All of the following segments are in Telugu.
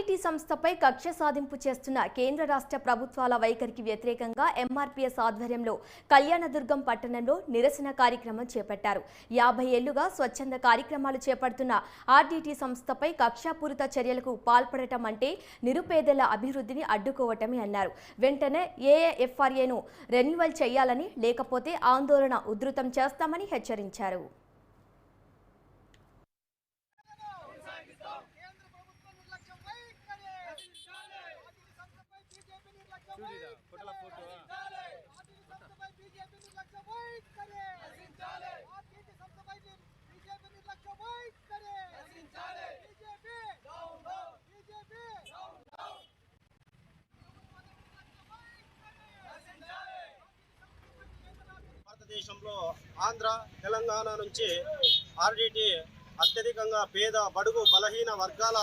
ఆర్డీటీ సంస్థపై కక్ష సాధింపు చేస్తున్న కేంద్ర రాష్ట్ర ప్రభుత్వాల వైఖరికి వ్యతిరేకంగా ఎంఆర్పీఎస్ ఆధ్వర్యంలో కళ్యాణదుర్గం పట్టణంలో నిరసన కార్యక్రమం చేపట్టారు. 50 ఏళ్లుగా స్వచ్ఛంద కార్యక్రమాలు చేపడుతున్న ఆర్డీటీ సంస్థపై కక్షాపూరిత చర్యలకు పాల్పడటం అంటే నిరుపేదల అభివృద్ధిని అడ్డుకోవటమే అన్నారు. వెంటనే ఏఏఎఫ్ఆర్ఏను రెన్యువల్ చేయాలని, లేకపోతే ఆందోళన ఉధృతం చేస్తామని హెచ్చరించారు. భారతదేశంలో ఆంధ్ర, తెలంగాణ నుంచి ఆర్డీటీ అత్యధికంగా పేద, బడుగు, బలహీన వర్గాల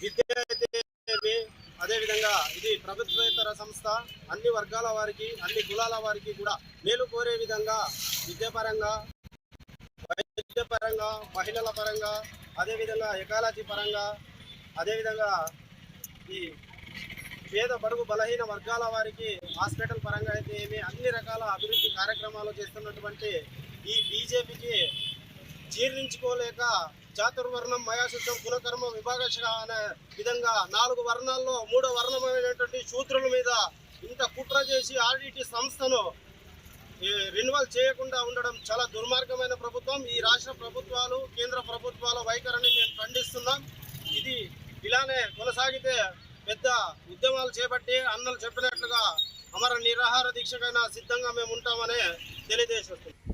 విద్యార్థి, అదేవిధంగా ఇది ప్రభుత్వేతర సంస్థ. అన్ని వర్గాల వారికి, అన్ని కులాల వారికి కూడా మేలు కోరే విధంగా విద్యాపరంగా, వైద్యపరంగా, మహిళల పరంగా, అదేవిధంగా ఎకాలజీ పరంగా, అదేవిధంగా ఈ పేద, బడుగు, బలహీన వర్గాల వారికి హాస్పిటల్ పరంగా అయితే ఏమి అన్ని రకాల అభివృద్ధి కార్యక్రమాలు చేస్తున్నటువంటి ఈ బీజేపీకి జీర్ణించుకోలేక చాతుర్వర్ణం మయాశుద్ధం కులకర్మ విభాగశ అనే విధంగా 4 వర్ణాల్లో 3వ వర్ణమైనటువంటి శూద్రుల మీద ఇంత కుట్ర చేసి ఆర్డీటీ సంస్థను రెన్యువల్ చేయకుండా ఉండడం చాలా దుర్మార్గమైన ప్రభుత్వం. ఈ రాష్ట్ర ప్రభుత్వాలు, కేంద్ర ప్రభుత్వాల వైఖరిని మేము ఖండిస్తున్నాం. ఇది ఇలానే కొనసాగితే పెద్ద ఉద్యమాలు చేపట్టి అన్నలు చెప్పినట్లుగా అమర నిరాహార దీక్షకైనా సిద్ధంగా మేము ఉంటామని తెలియజేస్తున్నాం.